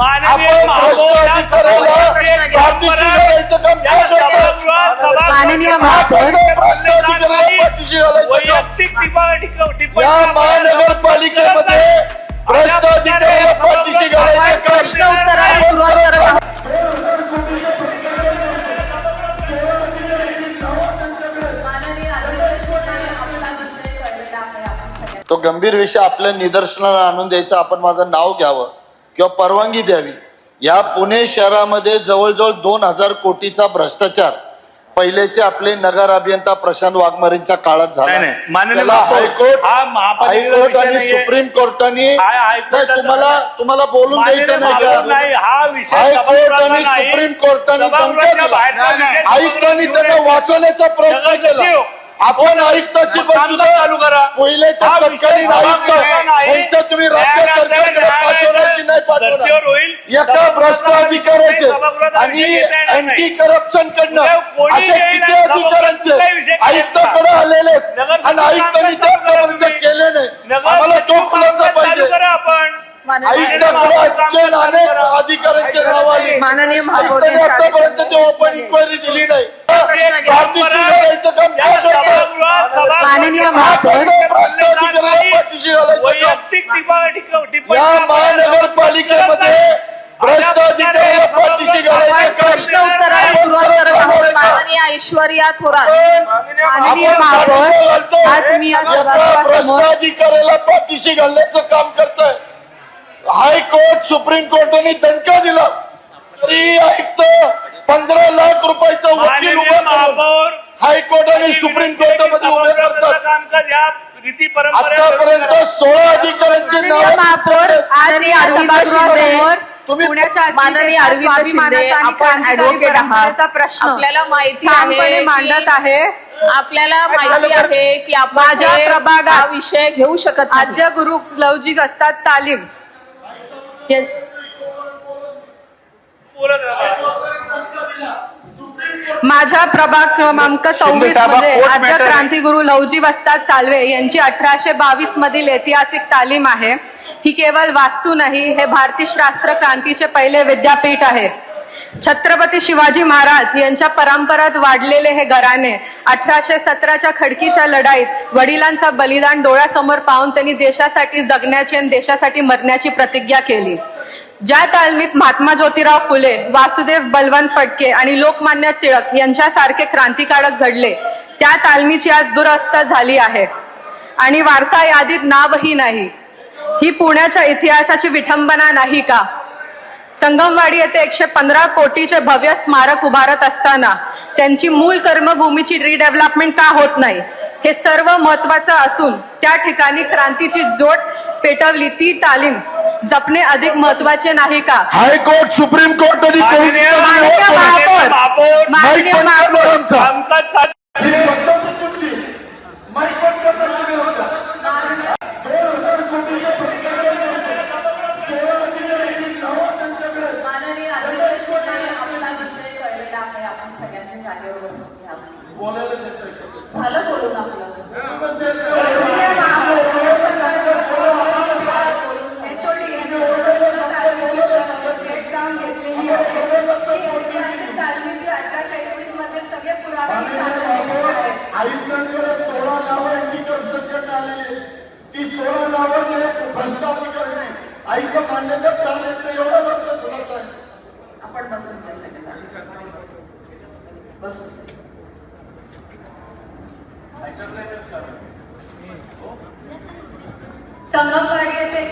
आपण भ्रष्टाधिकाऱ्याला पाठीशी घालायचं काम का करतो? माननीय महापौर, भ्रष्टाधिकाऱ्याला पाठीशी घालायचं काम या महानगरपालिकेमध्ये भ्रष्टाधिकाऱ्याला पाठीशी घालायचं काम प्रश्न उत्तराला सुरुवात करा. तो गंभीर विषय आपल्या निदर्शनाला आणून द्यायचा, आपण माझं नाव घ्यावं किंवा परवानगी द्यावी. या पुणे शहरामध्ये जवळजवळ 2000 कोटीचा भ्रष्टाचार पहिलेचे आपले नगर अभियंता प्रशांत वाघमारेंच्या काळात झाला. त्याला हायकोर्ट आणि सुप्रीम कोर्टाने तुम्हाला बोलून द्यायचं नाही का? हायकोर्ट आणि सुप्रीम कोर्टाने धमक्या दिल्या. आयुक्तांनी त्यांना वाचवण्याचा प्रयत्न केला. आपण आयुक्ताची चालू करा. पहिलेच्या तत्कालीन आयुक्त यांच्या तुम्ही राज्य सरकारकडे पाठवणार की नाही पाठवणार? एका भ्रष्ट अधिकाऱ्याचे आणि अँटी करप्शन कडनं असे किती अधिकाऱ्यांचे आयुक्ताकडे आलेले आणि आयुक्तांनी त्यापर्यंत केले नाही. आम्हाला तो खुलासा पाहिजे. आयुक्ताकडे अनेक अधिकाऱ्यांचे नाव आले. माननीय महापौर, आतापर्यंत ते ओपन इन्क्वायरी दिली नाही. माननीय महापौर, या महानगरपालिकेमध्ये भ्रष्टाधिकाऱ्याला पाठीशी घालायचं प्रश्न उत्तराला सुरुवात करा. माननीय ऐश्वर्या थोरात. माननीय महापौर, आज मी या सभागृहासमोर भ्रष्टाधिकाऱ्याला पाठीशी घालण्याचं काम करतोय. हायकोर्ट सुप्रीम कोर्टाने दणका दिला तरी आयुक्त 15 लाख रुपयाचा वकील उभा करून हायकोर्ट आणि सुप्रीम कोर्टामध्ये उभे करतात. आतापर्यंत 16 अधिकाऱ्यांचे माननीय महापौर, आज या सभागृहासमोर तुम्ही माननीय अरविंद शिंदे, आपण ऍडव्होकेट आहात. प्रश्न आपल्याला माहिती ठामपणे मांडत आहे. आपल्याला माहिती आहे की आपण माझ्या प्रभागात हा विषय घेऊ शकत नाही. आद्य गुरु लवजिक असतात तालीम माझ्या प्रभाग क्रमांक 26 मध्ये आद्य क्रांतिगुरु लवजी वस्ताद साल्वे यांची 1822 मधील ऐतिहासिक तालीम आहे. ही केवळ वास्तू नाही, हे भारतीय शास्त्र क्रांतीचे पहिले विद्यापीठ आहे. छत्रपती शिवाजी महाराज यांच्या परंपरात वाढलेले हे घराणे 1817च्या खडकीच्या लढाईत वडिलांचा बलिदान डोळ्यासमोर पाहून त्यांनी देशासाठी जगण्याची आणि देशासाठी मरण्याची प्रतिज्ञा केली. ज्या तालमीत महात्मा ज्योतिराव फुले, वासुदेव बलवंत फडके आणि लोकमान्य टिळक यांच्यासारखे क्रांतिकारक घडले, त्या तालमीची आज दुरवस्था झाली आहे आणि वारसा यादीत नावही नाही. ही पुण्याच्या इतिहासाची विठंबना नाही का? संगमवाडी येथे 115 कोटीचे भव्य स्मारक उभारत असताना त्यांची मूळ कर्मभूमीची रिडेव्हलपमेंट का होत नाही? हे सर्व महत्वाचं असून त्या ठिकाणी क्रांतीची जोड पेटवली ती तालीम जपणे अधिक महत्वाचे नाही का? हायकोर्ट सुप्रीम कोर्ट झालं बोलून आपलं. आयुक्तांकडे 16 नावं अँटी आलेली, ती 16 नावं भ्रष्टाधिकारी आयुक्त मान्यता का देत नाही एवढं लक्षात तुलाच आहे. आपण बसून बसून संगम